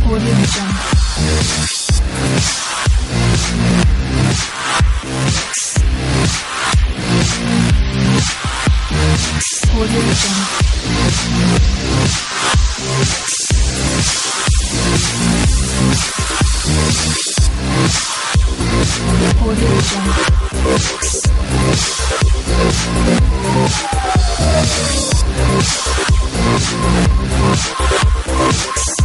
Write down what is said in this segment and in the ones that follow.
Audio Jungle. Audio Jungle. Audio Jungle.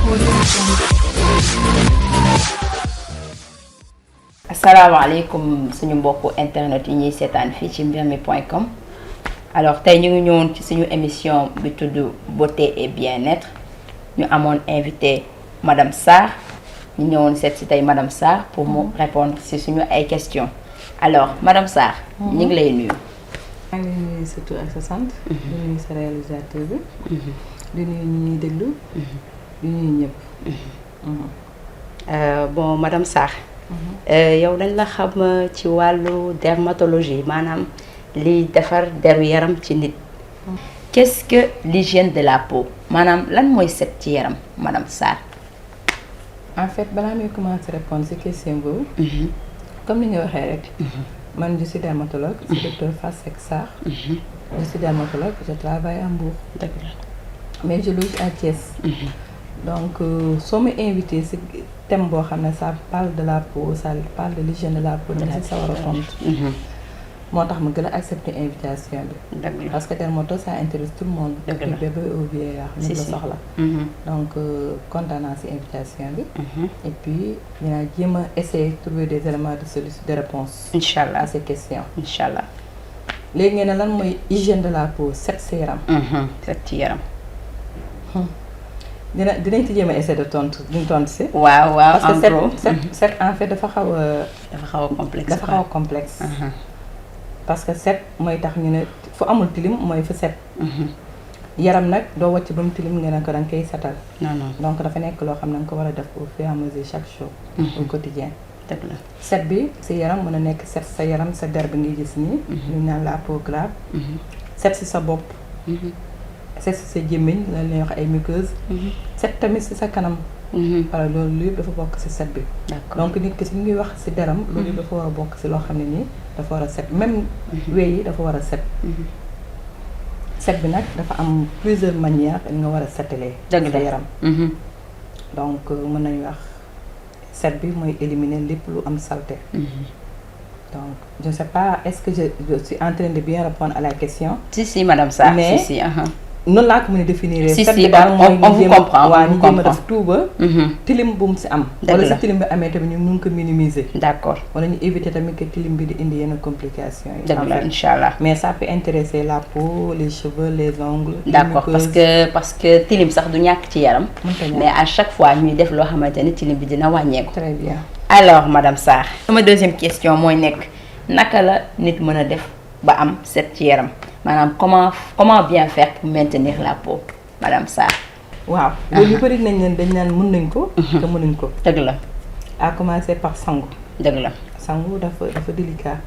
Audio Jungle. asalaamaaleykum suñu mbokku internet yi ñuy seetaan fii ci mbirmi.com. alors tey ñu ngi ñëwoon ci suñu émission bi tudd beauté et bien-être ñu amoon invité madame Sarr ñu ñëwoon seet ci tey madame Sarr pour mu répondre ci suñu ay questions alors madame Sarr. ñu ngi lay nuyu. maa ngi nuyu surtout ak sa sant. di nuyu sa réalisateur bi. di nuyu ñi ñuy déglu. di nuyu ñëpp. bon madame Sarr. yow dañ la xam ci wàllu dermatologie maanaam liy defar deru yaram ci nit. qu'est-ce que l'hygiène de la peau maanaam lan mooy set ci yaram madame Sarr. en fait balaa muy commencer répondre ci question boobu. comme ni nga waxee rek. man je suis dermatologue. je suis docteur Fatou Seck Sarr. je suis dermatologue je travaille à Mbour. dëgg la. mais je loge à Thiès. donc soo ma invité ci thème boo xam ne ça parle de la peau ça parle de l'hygiène de la peau dama ci sawar a tontu. moo tax ma gën a accepter invitation bi. dëgg la parce que dermato ça intéresse tout le monde. dëgg la du bébé au vieillard ñu la soxla. donc kontaan naa ci invitation bi. et puis dinaa jéem a essayer trouver des éléments de solution de réponse incha allah à ces questions. incha allah. léegi ngeen ne lan mooy hygiène de la peau set sa yaram. set ci yaram. dinañ ci jéem a essayer de tontu duñ tontu ci. waaw waaw parce en que gros set en fait dafa xaw a. dafa xaw a complexe. dafa xaw a complexe. parce que set mooy tax ñu ne fu amul tilim mooy fu set. yaram nag doo wàcc ba mu tilim nga ne ko da nga koy setal. non non donc dafa nekk loo xam ne nga ko war a def au fur et à mesure chaque jour. au quotidien. dëgg la. set bi si yaram mën a nekk set sa yaram sa der bi ngay gis nii. ñu naan la peau claire. set si sa bopp. set si sa gémmiñ la ñuy wax ay muqueuses. set tamit si sa kanam. voilà loolu yëpp dafa bokk si set bi. d'accord donc nit ki si ngi wax si deram loolu yëpp dafa war a bokk si loo xam ne nii dafa war a set même wey yi dafa war a set. set bi nag dafa am plusieurs manières nga war a setalee. dëgg sa la yaram. donc mën nañu wax set bi mooy éliminer lépp lu am saleté. donc je ne sais pas est-ce que je suis en train de bien répondre à la question. si madame Sarr. Mais- si noonu laa ko mën a définir. Si, set si, bi daal mooy on vous comprend, waaw on vous ñu jéem a comprend. def tout ba tilim bu mu si am. Dëgg wala la. si tilim bi amee tamit ñu mun ko minimiser. d'accord wala ñu éviter tamit que tilim bi di indi yenn complications yi. dëgg en la fait. incha allah. mais ça peut intéresser la peau les cheveux les ongles. les d'accord muqueuses. parce que tilim sax du ñàkk ci yaram. Mënta ñàkk. mais à chaque fois ñuy def loo xamante ni tilim bi dina wàññeeku. très bien. alors madame Sarr. sama deuxième question mooy nekk naka la nit mën a def ba am set ci yaram maanaam comment bien faire pour maintenir la peau madame Sarr. waaw loolu yu bëri nañ leen dañ naan mën nañ ko. te mënuñ ko. dëgg la à commencer par sangu. dëgg la. sangu dafa délicat.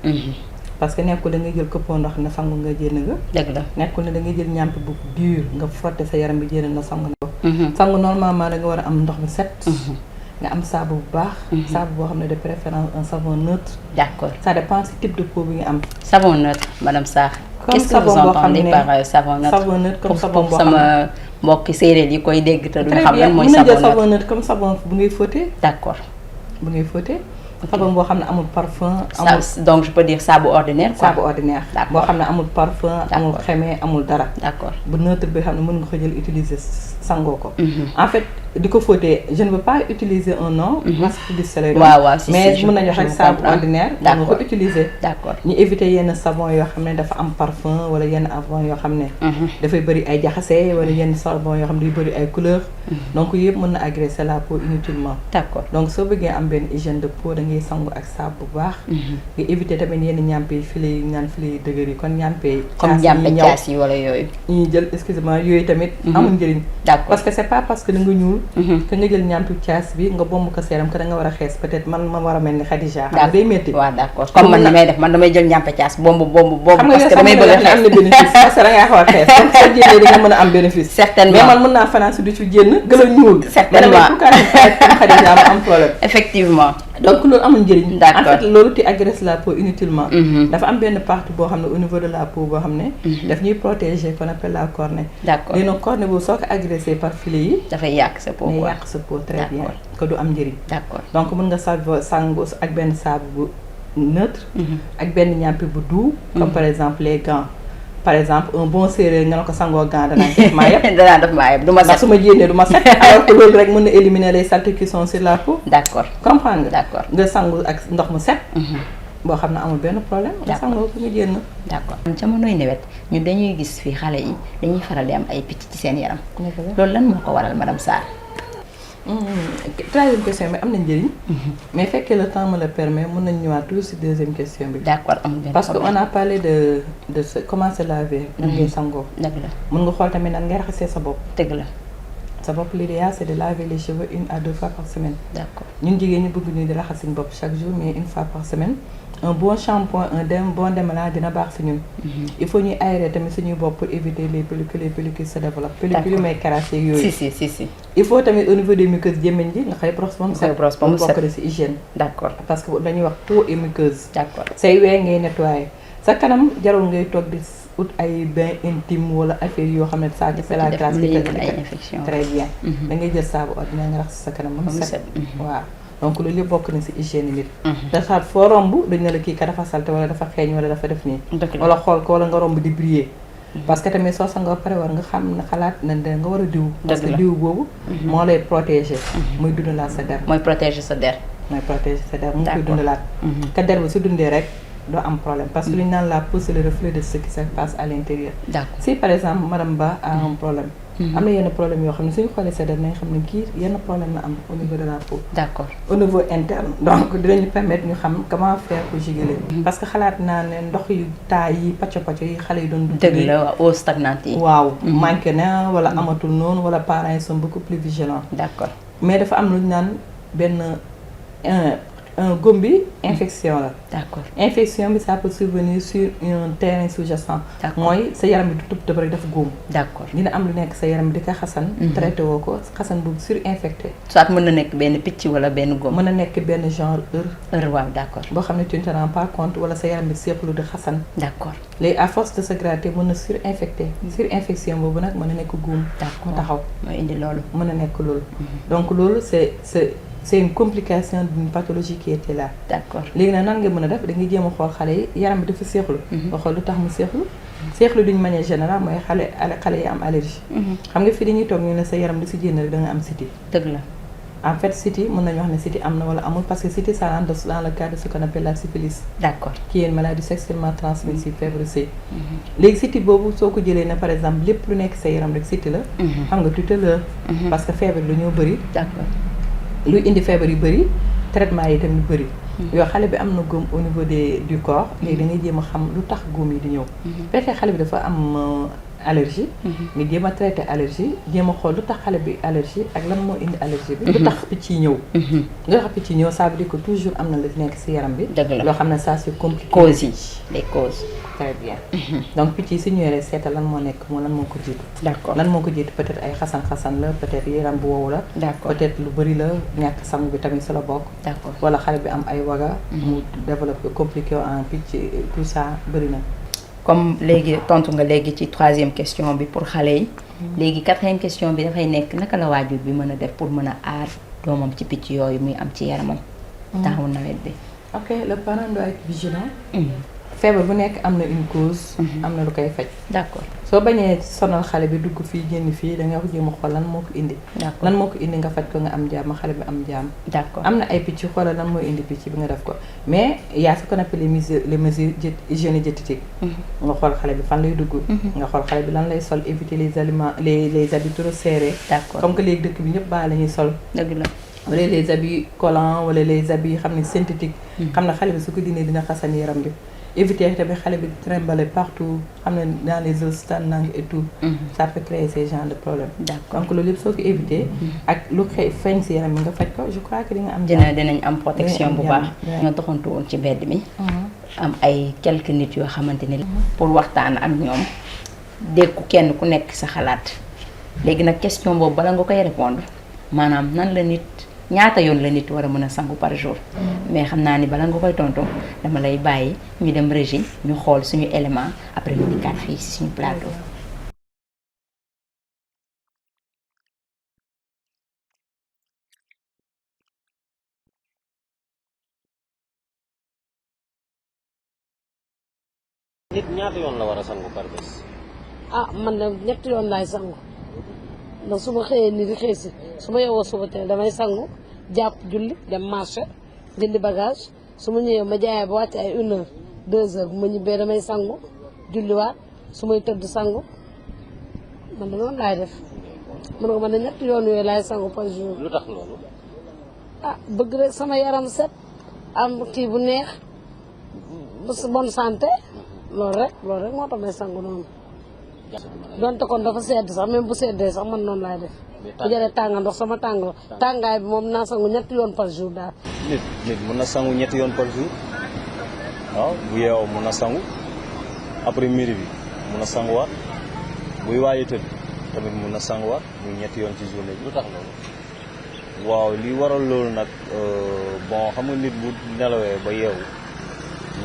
parce que nekkul da ngay jël këppoo ndox na sangu nga jénn nga. dëgg la. nekkul ne da ngay jël ñàmp bu dur nga frotter sa yaram bi jénn na sangu na ko. sangu normalement da nga war a am ndox bu set. nga am saabu bu baax. saabu boo xam ne de préférence un savon neutre. d'accord ça dépend si type de peau bi nga am. savon neutre madame Sarr. Comme qu'est-ce que vous savon boo xam entendez ne- par savon neutre. savon neutre comme savon pour boo xam ne sama mbokki séeréer yi koy dégg te duñu très xam bien lan mooy mën na jël savon neutre. savon neutre comme savon bu ngay fóotee. d'accord. bu ngay fóotee. savon boo xam ne amul parfum. amul donc je peux dire saabu ordinaire quoi. saabu ordinaire. D'accord. boo xam ne amul parfum. amul D'accord. xeme amul dara. d'accord. bu neutre bi xam ne mën nga ko jël utiliser sangoo ko. en fait di ko fóotee je ne veux pas utiliser un nom. parce que publicité lay doon. waaw si mais si mën nañu wax rek je saabu comprends. ordinaire. mën nga ko d'accord utiliser. d'accord. ñu éviter yenn savon yoo xam ne dafa am parfum wala yenn savon yoo xam ne. dafay bëri ay jaxase wala yenn savon yoo xam ne day bëri ay couleurs. donc yëpp mën na agresser la peau inutilement. d'accord. donc soo bëggee am benn hygiène de peau da ngay sangu ak saabu bu baax. nga éviter tamit yenn ñàmpe yi file yi ñaan file yi dëgër yi kon ñàmpe. comme caas yi njàmpe ñaw caas yi wala yooyu. ñuy jël excusez-moi yooyu tamit. amul njëriñ. d'accord D'accord. parce que c'est pas parce que da nga ñuul que nga jël ñaantu caas bi nga bomb ko seeram que da nga war a xees peut-être man ma war a mel ni Khadija xam nga day métti waaw d'accord comme man ni may def man damay jël ñàmpe caas bomb xam nga parce que damay bëgg a am na bénéfice parce que da ngaa xaw a xees donc soo génnee di nga mën a am bénéfice certainement mais man mën naa fanaan si du ci génn gën a ñuul Certainement. pour Khadija ma am problème effectivement donc loolu amul njëriñ D'accord. en fait loolu tu agresses la peau inutilement Mhm. dafa am benn partie boo xam ne au niveau de la peau boo xam ne daf ñuy protéger qu'on appelle la cornée d'accord léegi nag cornée boobu soo ko agressé par filet yi dafay yàq sa peau day quoi yàq sa peau très bien D'accord. que du am njëriñ d'accord donc mën nga sangu ak benn saabu bu neutre ak benn ñàmpi bu doux comme par exemple les gants par exemple un bon séeréer nga ne ko sangoo gant danaa def maa yëpp danaa def maa yëpp du ma ndax set su ma jénnee du ma set alors que loolu rek mën na éliminer les saletés qui sont sur la peau d'accord comprendre nga D'accord. nga sangu ak ndox mu set boo xam ne amul benn problème nga D'accord. sangoo ko nga jénn d'accord jamonoy nawet ñun dañuy gis fii xale yi dañuy faral di am ay picc ci seen yaram loolu lan moo ko waral madame Sarr troisième question bi am na njëriñ mais fekkee le temps me le permet mën nañ ñëwaat toujours si deuxième question bi d'accord amul benn parce que problème. on a parlé de comment se laver nan ngay sangoo dëgg la mën nga xool tamit nan ngay raxasee sa bopp dëgg la sa bopp l'idéal c'est de laver les cheveux 1 à 2 fois par semaine d'accord ñun jigéen ñi bëgg ñu di raxas suñu bopp chaque jour mais 1 fois par semaine un bon shampoing bon démalant dina baax si ñun il faut ñuy aérer tamit suñuy bopp pour éviter les pellicules se développent pellicules yi may cracher yooyu si il faut tamit au niveau des muqueuses gémmiñ gi nga xëy brosse ba mu Nga brosse ba mu set. bokk na si hygiène d'accord parce que dañuy wax peau et muqueuse d'accord say wee ngay nettoyer sa kanam jarul ngay toog di ut ay bain intime wala affaire yoo xam ne ça c'est la classe lu qui yëgal ay infection très bien da ngay jël saabu ordinaire nga raxas sa kanam ba mu set waaw donc loolu yëpp bokk na si hygiène nit daxaat foo romb dañ ne la kii ka dafa salte wala dafa xeeñ wala dafa def nii dëgg la wala xool ko wala nga romb di briller parce que tamit soo sangoo pare war nga xam ne xalaat na da nga war a diw parce que la. diw boobu moo lay protéger muy dundalaat sa der mooy protéger sa der mooy protéger sa der mu ngi koy D'accord. dundalaat ka der ba su dundee rek doo am problème parce que lu ñu naan la peau c'est le reflet de ce qui se passe à l'intérieur d'accord si par exemple madame Ba a un problème am na yenn problème yoo xam ne suñu xoolee sa der nañ xam ne kii yenn problème la am au niveau de la peau d'accord au niveau interne donc dinañu permettre ñu xam comment faire pour juguler parce que xalaat naa ne ndox yu taay yi pacco yi xale yi doon dëgg la waaw eau stagnante yi waaw manqué na wala amatul noonu wala parents yi sont beaucoup plus vigilants d'accord mais dafa am lu ñu naan benn un góom bi infection la d'accord infection bi ça peut survenir sur un terrain sous-jacent D'accord. mooy sa yaram bi du tëb rek dafa góom d'accord dina am lu nekk sa yaram bi di ko xasan traité woo ko xasan boobu surinfecté soit mën na nekk benn picc wala benn góom mën na nekk benn genre heure waaw d'accord boo xam ne tu ne te rends pas compte wala sa yaram bi seexlu di xasan d'accord léegi à force de se gratter mën na surinfecté surinfection boobu nag mën na nekk góom d'accord mu taxaw mooy indi loolu mën na nekk loolu donc loolu c'est une complication d'une pathologie qui était là d'accord léegi nag nan nga mën a def da ngay jéem a xool xale yi yaram bi dafa seexlu nga xool lu tax mu seexlu d'une manière générale mooy xale yi am allergie xam nga fii dañuy toog ñu ne sa yaram di si génn rek da nga am siti dëgg la en fait siti mën nañu wax ne siti am na wala amul parce que siti ça rentre dans le cadre de ce qu'on appelle la syphilis d'accord qui est une maladie sexuellement transmissible fièvre sëy léegi siti boobu soo ko jëlee ne par exemple lépp lu nekk sa yaram rek siti la xam nga tutelle parce que feebar lu ñoo bëri d'accord luy indi feebar yu bëri traitement yi tamit bëri yoo xale bi am na góom au niveau du corps léegi da ngay jéem a xam lu tax góom yi di ñëw fekkee xale bi dafa am allergie nga jéem a traité allergie jéem a xool lu tax xale bi allergie ak lan moo indi allergie bi lu tax picc yi ñëw lu tax picc yi ñëw ça veut dire que toujours am na lu nekk si yaram bi dëgg la loo xam ne ça c'est compliqué causes yi les causes très bien donc picc yi si ñëwee seetal lan moo nekk moo lan moo ko jiitu d'accord lan moo ko jiitu peut-être ay xasan-xasan la peut-être yaram bu wow la d'accord peut-être lu bëri la ñàkk sangu bi tamit si la bokk d'accord wala xale bi am ay waga mu développé compliqué en picc tout ça bëri na comme léegi tontu nga léegi ci troisième question bi pour xale yi léegi quatrième question bi dafay nekk naka la waajur bi mën a def pour mën a aar doomam ci picc yooyu muy am ci yaramam taxawu nawet bi ok le parent doit être vigilant feebar bu nekk am na une cause am na lu koy faj d'accord soo bañee sonal xale bi dugg fii génn fii da nga wax jéem a xool lan moo ko indi d'accord lan moo ko indi nga faj ko nga am jàmm xale bi am jàmm d'accord am na ay picc xoolal lan mooy indi picc bi nga def ko mais y a ce qu'on appelle les mesures hygiéno-diététiques nga xool xale bi fan lay dugg nga xool xale bi lan lay sol éviter les aliments les habits trop serrés d'accord comme que léegi dëkk bi ñëpp baa la ñuy sol dëgg la wala les habits collants wala les habits xam ne synthétiques xam ne xale bi su ko dindee dina xasan yaram bi éviter tamit xale bi trimballer partout xam ne dans les eaux stagnantes et tout. Ça peut créer ces genres de problèmes. D'accord. donc loolu yëpp soo ko éviter. ak lu feeñ si yaram mi nga faj ko je crois que di nga am. dinañ am protection bu baax. jàmm. ñoo doxantu woon ci mbedd mi. am ay quelques nit yoo xamante ni. pour waxtaan ak ñoom dégg kenn ku nekk sa xalaat léegi nag question boobu bala nga koy répondre maanaam nan la nit ñaata yoon la nit war a mën a sangu par jour. mais xam naa ni bala nga koy tontu dama lay bàyyi ñu dem régie ñu xool suñu élément après ñu dikkaat fii si suñu plateau. nit ñaata yoon la war a sangu par bés. ah man de ñetti yoon laay sangu ndax su ma xëyee ni di xëy si su ma yeewoo suba teel damay sangu jàpp julli dem marché jëndi bagage su ma ñëwee ma jaayee ba wàcc ay 1 heure 2 heures bu ma ñibbee damay sangu julliwaat su may tëdd sangu man de noonu laay def man ko man de ñetti yoon yooyu laay sangu par jour. lu tax loolu. ah bëgg rek sama yaram set am kii bu neex bonne santé loolu rek moo tax may sangu noonu. donte kon dafa sedd sax même bu seddee sax man noonu laay def. bu jëree tàng ndox sama tàngaay bi moom naa sangu ñetti yoon par jour daal. nit mën na sangu ñetti yoon par jour waaw bu yeewoo mën na sangu après midi bi mën na sanguwaat buy waaye tëdd tamit mën na sanguwaat muy ñetti yoon ci journée bi lu tax loolu. waaw li waral loolu nag bon xam nga nit bu nelawee ba yeewu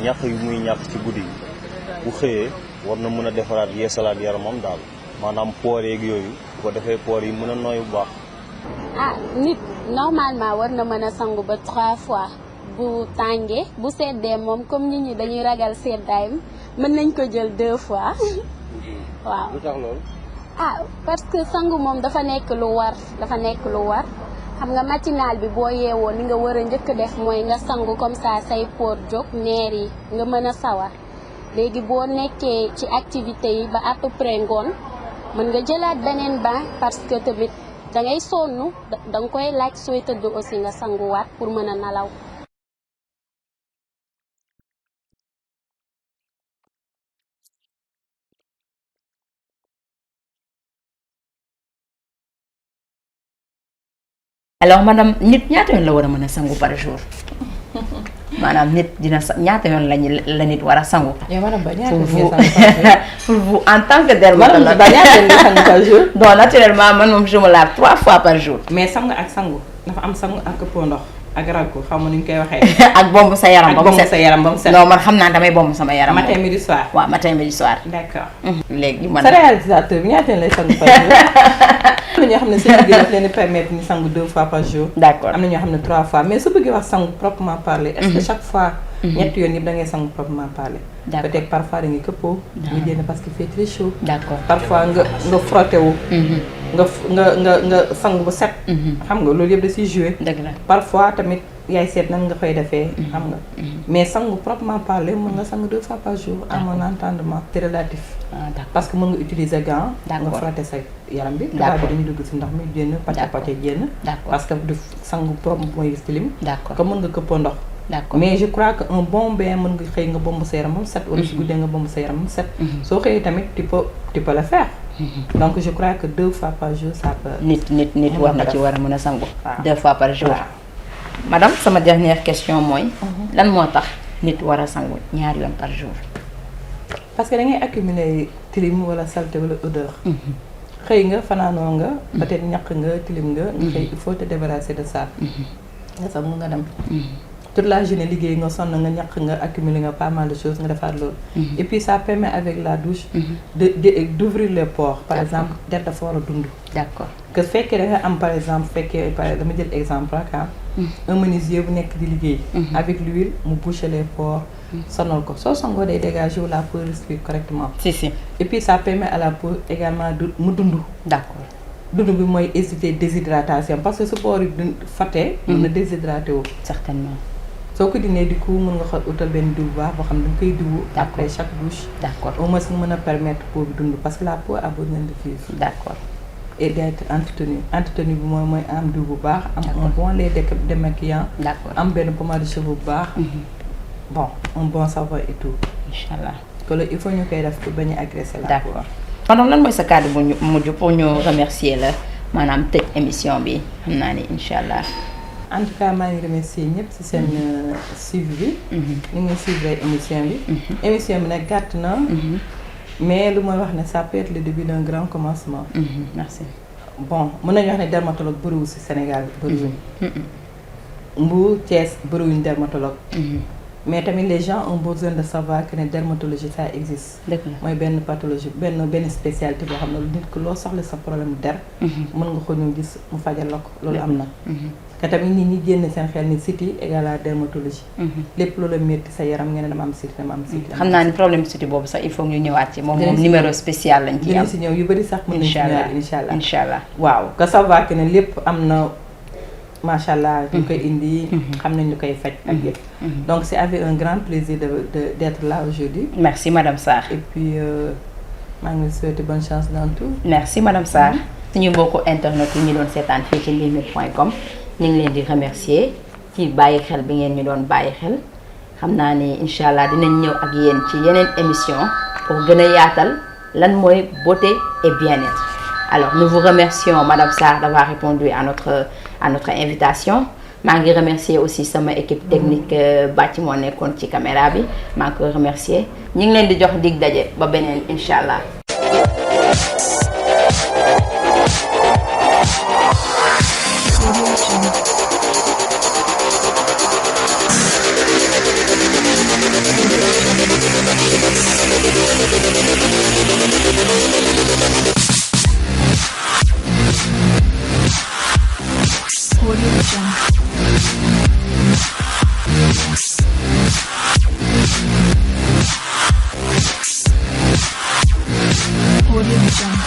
ñàkk yu muy ñàkk ci guddi yi bu xëyee war na mën a defaraat yeesalaat yaramam daal maanaam poor yeeg yooyu bu ko defee poor yi mën a nooy bu baax. ah nit normalement war na mën a sangu ba 3 fois bu tàngee bu seddee moom comme nit ñi dañuy ragal seddaay mën nañ ko jël 2 fois waaw. lu tax loolu. ah parce que sangu moom dafa nekk lu war xam nga matinal bi boo yeewoo li nga war a njëkk def mooy nga sangu comme ça say poor jóg neer yi nga mën a sawar léegi boo nekkee ci activité yi ba à peu près ngoon mën nga jëlaat beneen bain parce que tamit da ngay sonn da nga koy laaj sooy tëdd aussi nga sanguwaat pour mën a nalaw. alors madame nit ñaata yoon la war a mën a sangu par jour maanaam nit dina ñaata yoon la nit war a sangu. yow madame Ba ñaata pour yoon vous ngay sangu par jour? pour vous en tant que dermatologue. madame Ba ñaata yoon ngay sangu par jour? non naturellement man moom je me lave 3 fois par jour. mais sangu ak sangu dafa am sangu ak këppoo ndox ak raggu xaw ma nu ñu koy waxee. ak bomb sa yaram ba mu set sa yaram ba mu set. non man xam naa damay bomb sama yaram. matin midi soir. waaw matin midi soir. d'accord. léegi man sa réalisateur bi ñaata yoon lay sangu par jour? am na ñoo xam ne seen liggéey daf leen di permettre ñu sangu 2 fois par jour. d'accord am na ñoo xam ne 3 fois mais su bëggee wax sangu proprement parler. est-ce que chaque fois. ñetti yoon yëpp da ngay sangu proprement parler. D'accord. peut-être parfois da ngay këppoo. nga génn parce que fait très chaud. d'accord parfois nga frotté wu. nga sangu bu set. xam nga loolu yëpp da siy joué. dëgg la parfois tamit yaay seet nan nga koy defee. xam nga mais sangu proprement parler mën nga sangu 2 fois par jour. à mon entendement c'est relatif. ah d'accord parce que mën nga utiliser gant. D'accord. nga frotter sa yaram bi. D'accord. tubaab bi dañuy dugg si ndox mi génn. D'accord. pàcc génn. D'accord. parce que du sangu propre mooy tilim. d'accord comme mën nga këppoo ndox. d'accord mais je crois que un bon bain mën nga xëy nga bomb sa yaram ba mu set. wala su guddee nga bomb sa yaram ba mu set. soo xëyee tamit tu peux le faire. donc je crois que 2 fois par jour ça peut. nit war na ci war a mën a sangu. waaw. 2 fois par jour. waaw. madame sama dernière question mooy. lan moo tax nit war a sangu ñaari yoon par jour. parce que da ngay accumuler tilim wala saleté wala odeur. xëy nga fanaanoo nga. peut-être ñaq nga tilim nga. nga xëy il faut te débarrasser de ça. nga sangu nga dem. toute la journée liggéey nga sonn nga ñaq nga accumuler nga pas mal de choses nga defaat loolu. et puis ça permet avec la douche. d'ouvrir les pores. par exemple der dafa war a dund. d'accord que fekkee da nga am par exemple fekkee dama jël exemple rek un menuisier bu nekk di liggéey. avec l'huile mu boucher les pores. sonal ko soo sangoo day dégager la peau respire correctement. si et puis ça permet à la peau également mu dund. d'accord dund bi mooy éviter déshydratation parce que su pores yi du fattee. mën na déshydraté wu. certainement soo ko dinee di ko mën nga xool utal benn diw bu baax boo xam ne da nga koy diwu. après chaque douche. d'accord au moins nga mën a permettre peau bi dund parce que la peau a besoin de vivre. d'accord et d'être entretenu bi mooy am diw bu baax. am un bon lait démaquillant. d'accord am benn pommade de cheveux bu baax. bon un bon savon et tout. incha allah. que il faut ñu koy def pour bañ a agresser la d'accord kon lan mooy sa kàddu bu mujj pour ñu remercier la maanaam tëj émission bi xam naa ni incha allah. en tout cas maa ngi remercier ñëpp ci seen suivi bi. ñu ngi suivre émission bi. émission bi nag gàtt na. mais lu may wax ne ça peut être le début d'un grand commencement. merci. bon mën nañu wax ne dermatologue bëriwul ci Sénégal bëriwuñ. Mbour Thiès bëriwuñ dermatologue. mais tamit les gens ont besoin de savoir que ne dermatologie ça existe. dëgg la mooy benn pathologie benn spécialité boo xam ne nit ko loo soxla sa problème der. mën nga ko ñu gis mu fajal la ko loolu am na. te tamit nit ñi génn seen xel ni siti égale à dermatologie. lépp loola métti sa yaram ngeen ne dama am siti dama am siti. xam naa ni problème siti boobu sax il faut ñu ñëwaat ci moom numéro spécial lañ ci am. dinañ si ñëw yu bëri sax mën nañ si ñëwaat incha allah waaw que savoir que ne lépp am na macha allah ñu koy indi. xam nañ ñu koy faj ak yëpp. donc c'est avec un grand plaisir d'être là aujourd'hui. merci madame Sarr. et puis maa ngi souhaiter bonne chance dans tout. merci madame Sarr. suñu mbokku internet yi ñu doon seetaan fii ci limametti.com ñu ngi leen di remercier ci bàyyi xel bi ngeen ñu doon bàyyi xel xam naa ni incha allah dinañ ñëw ak yéen ci yeneen émission pour gën a yaatal lan mooy beauté et bien-être. alors nous vous remercions madame Sarr d'avoir répondu à notre invitation. maa ngi remercier aussi sama équipe technique bàcc moo nekkoon ci caméra bi maa ngi koy remercier ñu ngi leen di jox dig daje ba beneen incha allah. Audio Jungle. Audio Jungle.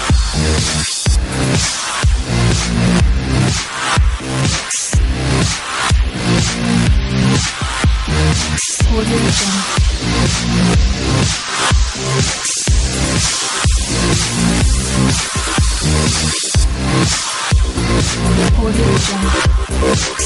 Audio Jungle.